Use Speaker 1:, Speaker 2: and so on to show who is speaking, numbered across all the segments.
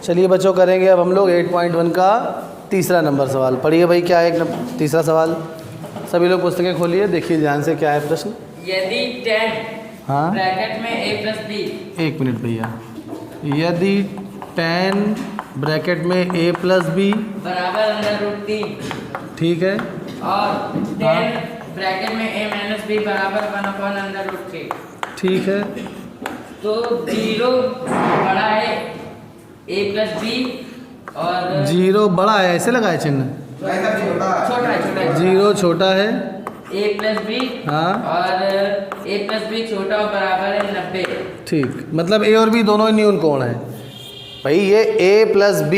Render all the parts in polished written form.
Speaker 1: चलिए बच्चों, करेंगे अब हम लोग 8.1 का तीसरा नंबर सवाल। पढ़िए भाई, क्या है तीसरा सवाल। सभी लोग पुस्तकें खोलिए, देखिए ध्यान से क्या है प्रश्न।
Speaker 2: यदि 10
Speaker 1: हाँ,
Speaker 2: ब्रैकेट में a प्लस बी,
Speaker 1: एक मिनट भैया। यदि 10 ब्रैकेट में a प्लस बी
Speaker 2: बराबर अंडर रूट 3,
Speaker 1: ठीक है,
Speaker 2: और 10 ब्रैकेट में a माइनस बी बराबर 1 अंडर रूट 3,
Speaker 1: ठीक है,
Speaker 2: तो 0 बड़ा है a प्लस बी और
Speaker 1: 0 बड़ा है, ऐसे लगा है चिन्ह।
Speaker 2: छोटा है
Speaker 1: 0 छोटा है,
Speaker 2: a प्लस बी,
Speaker 1: हाँ,
Speaker 2: और a प्लस बी छोटा और बराबर है 90।
Speaker 1: ठीक, मतलब a और b दोनों ही न्यून कोण है भाई। ये a प्लस b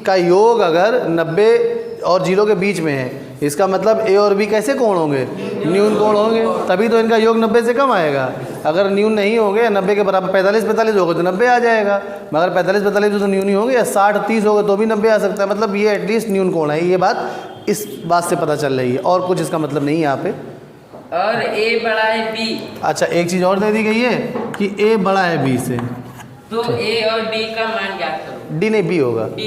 Speaker 1: का योग अगर 90 और 0 के बीच में है, इसका मतलब a और b कैसे कोण होंगे? न्यून कोण होंगे, तभी तो इनका योग 90 से कम आएगा। अगर न्यून नहीं होंगे, 90 के बराबर 45-45 होगा तो 90 आ जाएगा, मगर 45-45 तो न्यून ही होंगे, या 60-30 होगा तो भी 90 आ सकता है। मतलब ये एटलीस्ट न्यून कोण है, ये बात इस बात से पता चल रही है, और कुछ इसका मतलब नहीं है यहाँ पे।
Speaker 2: और a बड़ा है b,
Speaker 1: अच्छा, एक चीज़ और दे दी गई है कि a बड़ा है b से,
Speaker 2: तो a और b का मान ज्ञात करो।
Speaker 1: d नहीं b होगा।
Speaker 2: b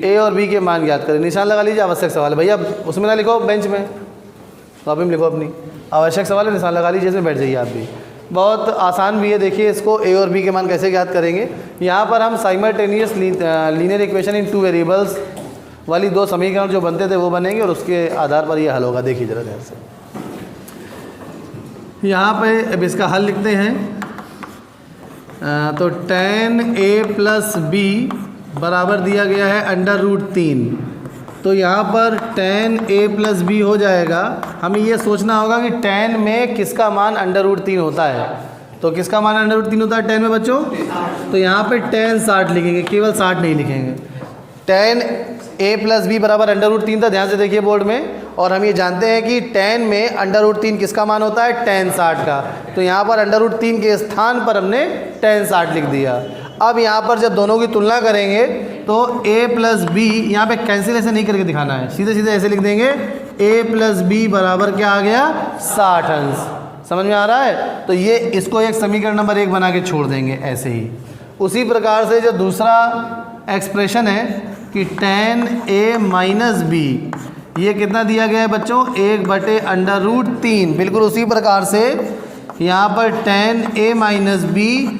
Speaker 1: a और b के मान ज्ञात करें। निशान लगा लीजिए, आवश्यक सवाल है भैया, उसमें ना लिखो बेंच में, कॉपी में लिखो अपनी। आवश्यक सवाल है, निशान लगा लीजिए, इसमें बैठ जाइए आप भी। बहुत आसान भी है, देखिए इसको a और b के मान कैसे ज्ञात करेंगे। यहाँ पर हम simultaneous linear equation in 2 variables वाली 2 समीकरण जो बनते थे वो बनेंगे, और उसके आधार पर ये हल होगा। देखिए जरा ध्यान से, यहाँ पे अब इसका हल लिखते हैं। तो 10a प्लस b बराबर दिया गया है अंडर रूट 3। तो यहाँ पर 10a प्लस b हो जाएगा। हमें ये सोचना होगा कि 10 में किसका मान अंडर रूट 3 होता है। तो किसका मान अंडर रूट 3 होता है 10 में बच्चों? तो यहाँ पे 10 60 लिखेंगे, केवल 60 नहीं लिखेंगे। 10a प्लस b बराबर अंडर रूट 3 था, ध्यान से देखिए बोर्ड में। और हम ये जानते हैं कि 10 में अंडर रूट 3 किसका मान होता है? 10 60 का। तो यहाँ पर अंडर रूट 3 के स्थान पर हमने 10 60 लिख दिया। अब यहाँ पर जब दोनों की तुलना करेंगे तो a प्लस बी, यहाँ पे कैंसिलेशन नहीं करके दिखाना है, सीधे सीधे ऐसे लिख देंगे a प्लस बी बराबर क्या आ गया? 60 अंश। समझ में आ रहा है? तो ये इसको एक समीकरण नंबर 1 बना के छोड़ देंगे ऐसे ही। उसी प्रकार से जो दूसरा एक्सप्रेशन है कि 10a माइनस बी, ये कितना दिया गया है बच्चों? 1/√3। बिल्कुल उसी प्रकार से यहाँ पर 10a माइनस बी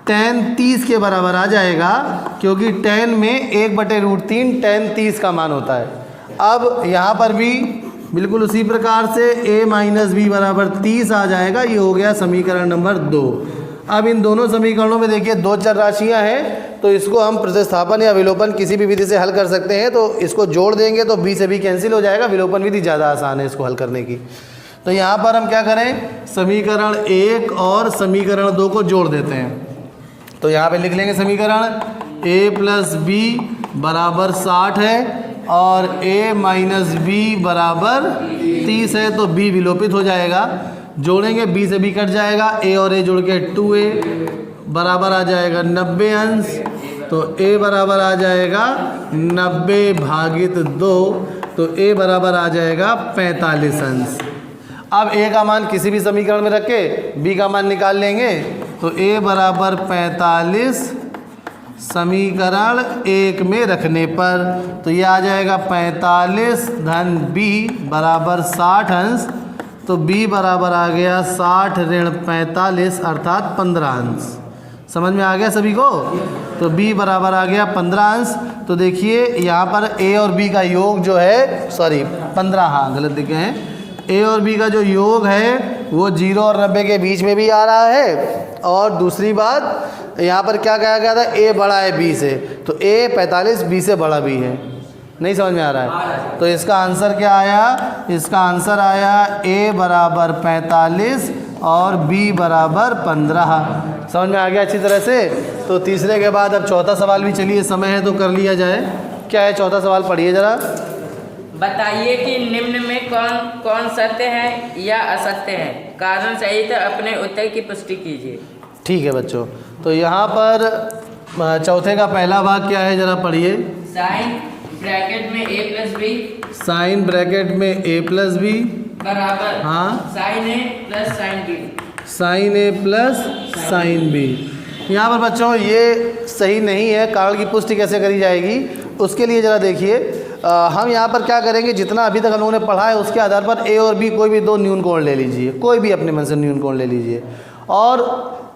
Speaker 1: 10 30 के बराबर आ जाएगा, क्योंकि 10 में 1/√3 10 30 का मान होता है। अब यहाँ पर भी बिल्कुल उसी प्रकार से a माइनस बी बराबर 30 आ जाएगा। ये हो गया समीकरण नंबर 2। अब इन दोनों समीकरणों में देखिए 2 चर राशियाँ हैं, तो इसको हम प्रतिस्थापन या विलोपन किसी भी विधि से हल कर सकते हैं। तो इसको जोड़ देंगे तो b से b कैंसिल हो जाएगा। विलोपन विधि ज़्यादा आसान है इसको हल करने की। तो यहाँ पर हम क्या करें, समीकरण 1 और समीकरण 2 को जोड़ देते हैं। तो यहाँ पे लिख लेंगे समीकरण a प्लस बी बराबर 60 है और a माइनस बी बराबर 30 है, तो b विलोपित हो जाएगा। जोड़ेंगे b से b कट जाएगा, a और a जोड़ के 2a बराबर आ जाएगा 90 अंश। तो a बराबर आ जाएगा 90/2, तो a बराबर आ जाएगा 45 अंश। अब a का मान किसी भी समीकरण में रख के b का मान निकाल लेंगे। तो a बराबर 45 समीकरण 1 में रखने पर, तो ये आ जाएगा 45 धन b बराबर 60 अंश। तो b बराबर आ गया 60 ऋण 45 अर्थात 15 अंश। समझ में आ गया सभी को? तो b बराबर आ गया 15 अंश। तो देखिए यहाँ पर a और b का योग जो है, सॉरी 15, हाँ गलत लिखे हैं। a और b का जो योग है वो 0 और 90 के बीच में भी आ रहा है। और दूसरी बात, यहाँ पर क्या कहा गया था? a बड़ा है b से, तो a 45 b से बड़ा भी है। नहीं समझ में आ रहा है? तो इसका आंसर क्या आया? इसका आंसर आया a बराबर 45 और b बराबर 15। समझ में आ गया अच्छी तरह से? तो तीसरे के बाद अब चौथा सवाल भी, चलिए समय है तो कर लिया जाए। क्या है चौथा सवाल, पढ़िए ज़रा।
Speaker 2: बताइए कि निम्न में कौन कौन सत्य है या असत्य है। कारण सहित अपने उत्तर की पुष्टि कीजिए।
Speaker 1: ठीक है बच्चों, तो यहाँ पर चौथे का पहला भाग क्या है, ज़रा पढ़िए।
Speaker 2: साइन ब्रैकेट में a plus B,
Speaker 1: sine bracket में a प्लस बी
Speaker 2: बराबर,
Speaker 1: हाँ,
Speaker 2: sine a plus sine B,
Speaker 1: sine a plus sine B. यहाँ पर बच्चों ये सही नहीं है। कारण की पुष्टि कैसे करी जाएगी उसके लिए ज़रा देखिए, हम यहाँ पर क्या करेंगे, जितना अभी तक हम लोगों ने पढ़ा है उसके आधार पर ए और बी कोई भी दो न्यून कोण ले लीजिए, कोई भी अपने मन से न्यून कोण ले लीजिए और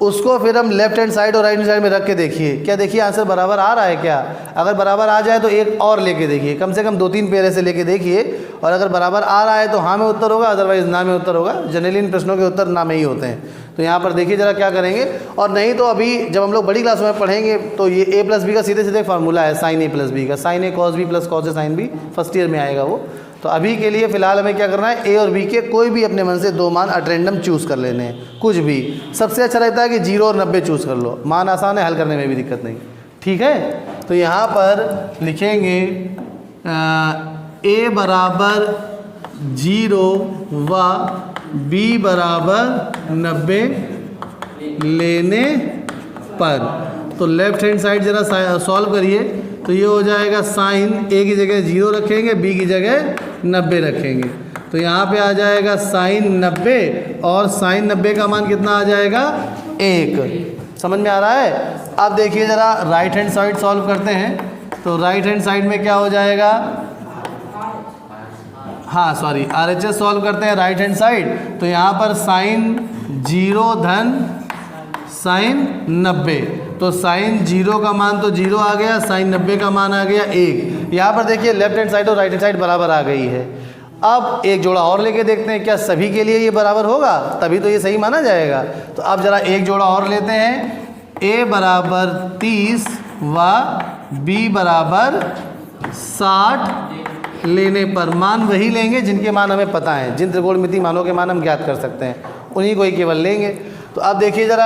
Speaker 1: उसको फिर हम लेफ्ट हैंड साइड और राइट हैंड साइड में रख के देखिए, क्या देखिए आंसर बराबर आ रहा है क्या। अगर बराबर आ जाए तो एक और लेके देखिए, कम से कम 2-3 पेरे से लेके देखिए, और अगर बराबर आ रहा है तो हाँ में उत्तर होगा, अदरवाइज़ ना में उत्तर होगा। जनरली इन प्रश्नों के उत्तर ना में ही होते हैं। तो यहाँ पर देखिए ज़रा क्या करेंगे, और नहीं तो अभी जब हम लोग बड़ी क्लास में पढ़ेंगे तो ये a प्लस बी का सीधे सीधे फार्मूला है, साइन ए प्लस बी का, sign A cos B plus cos A sine B, first year में आएगा वो। तो अभी के लिए फ़िलहाल हमें क्या करना है, ए और बी के कोई भी अपने मन से 2 मान एट रैंडम चूज़ कर लेने हैं, कुछ भी। सबसे अच्छा रहता है कि 0 और 90 चूज़ कर लो, मान आसान है, हल करने में भी दिक्कत नहीं, ठीक है। तो यहाँ पर लिखेंगे a बराबर 0 व b बराबर 90 लेने पर। तो लेफ्ट हैंड साइड ज़रा सॉल्व करिए, तो ये हो जाएगा साइन ए की जगह 0 रखेंगे, बी की जगह 90 रखेंगे। तो यहाँ पे आ जाएगा साइन 90 और साइन 90 का मान कितना आ जाएगा 1। समझ में आ रहा है। अब देखिए ज़रा राइट हैंड साइड सॉल्व करते हैं। तो राइट हैंड साइड में क्या हो जाएगा, हाँ सॉरी RHS सॉल्व करते हैं राइट हैंड साइड। तो यहाँ पर साइन 0 धन साइन 90, तो साइन 0 का मान तो 0 आ गया, साइन 90 का मान आ गया 1। यहाँ पर देखिए लेफ्ट हैंड साइड और राइट हैंड साइड बराबर आ गई है। अब एक जोड़ा और लेके देखते हैं, क्या सभी के लिए ये बराबर होगा, तभी तो ये सही माना जाएगा। तो अब ज़रा एक जोड़ा और लेते हैं, a बराबर 30 व b बराबर 60 लेने पर। मान वही लेंगे जिनके मान हमें पता है, जिन त्रिकोणमितीय मानों के मान हम ज्ञात कर सकते हैं, उन्हीं को ही केवल लेंगे। तो अब देखिए ज़रा,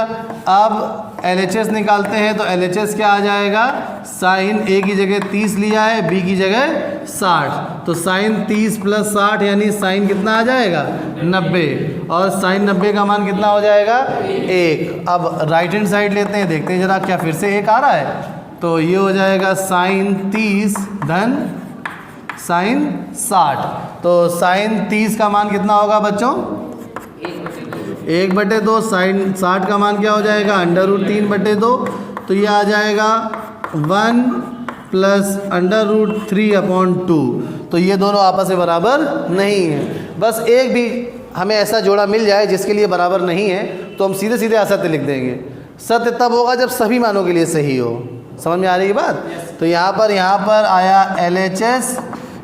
Speaker 1: अब LHS निकालते हैं। तो LHS क्या आ जाएगा, साइन a की जगह 30 लिया है, b की जगह 60, तो साइन 30 प्लस 60 यानी साइन कितना आ जाएगा 90, और साइन 90 का मान कितना हो जाएगा 1। अब राइट हैंड साइड लेते हैं, देखते हैं ज़रा क्या फिर से 1 आ रहा है। तो ये हो जाएगा साइन 30 धन साइन 60, तो साइन 30 का मान कितना होगा बच्चों 1/2, साइन 60 का मान क्या हो जाएगा √3/2, तो ये आ जाएगा 1 प्लस √3/2। तो ये दोनों आपस में बराबर नहीं है। बस एक भी हमें ऐसा जोड़ा मिल जाए जिसके लिए बराबर नहीं है, तो हम सीधे सीधे असत्य लिख देंगे। सत्य तब होगा जब सभी मानों के लिए सही हो। समझ में आ रही है बात। तो यहाँ पर आया LHS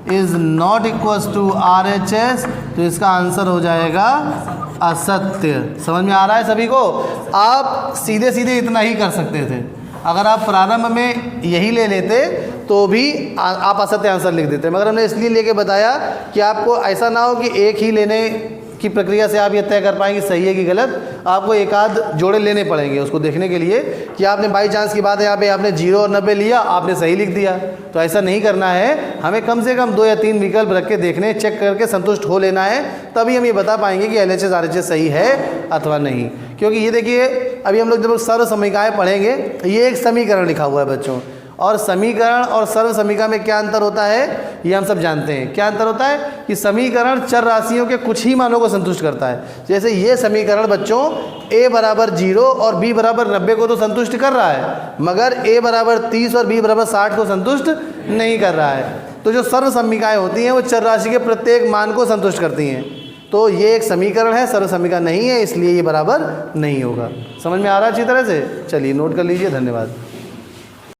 Speaker 1: is not equals to RHS, तो इसका आंसर हो जाएगा असत्य। समझ में आ रहा है सभी को। आप सीधे सीधे इतना ही कर सकते थे, अगर आप प्रारंभ में यही ले लेते तो भी आप असत्य आंसर लिख देते, मगर हमने इसलिए लेके बताया कि आपको ऐसा ना हो कि एक ही लेने की प्रक्रिया से आप ये तय कर पाएंगे सही है कि गलत। आपको एक आध जोड़े लेने पड़ेंगे उसको देखने के लिए कि आपने बाई चांस की बात है यहाँ पे आपने 0 और 90 लिया, आपने सही लिख दिया। तो ऐसा नहीं करना है, हमें कम से कम 2 या 3 विकल्प रख के देखने, चेक करके संतुष्ट हो लेना है, तभी हम ये बता पाएंगे कि LHS RHS सही है अथवा नहीं। क्योंकि ये देखिए अभी हम लोग जब सर्व समीकरणाएँ पढ़ेंगे, ये एक समीकरण लिखा हुआ है बच्चों, और समीकरण और सर्व समीकरण में क्या अंतर होता है ये हम सब जानते हैं। क्या अंतर होता है कि समीकरण चर राशियों के कुछ ही मानों को संतुष्ट करता है। जैसे ये समीकरण बच्चों a बराबर 0 और b बराबर 90 को तो संतुष्ट कर रहा है, मगर a बराबर 30 और b बराबर 60 को संतुष्ट नहीं कर रहा है। तो जो सर्व समीकरणाएँ होती हैं वो चर राशि के प्रत्येक मान को संतुष्ट करती हैं। तो ये एक समीकरण है, सर्व समीकरण नहीं है, इसलिए ये बराबर नहीं होगा। समझ में आ रहा है अच्छी तरह से। चलिए नोट कर लीजिए। धन्यवाद।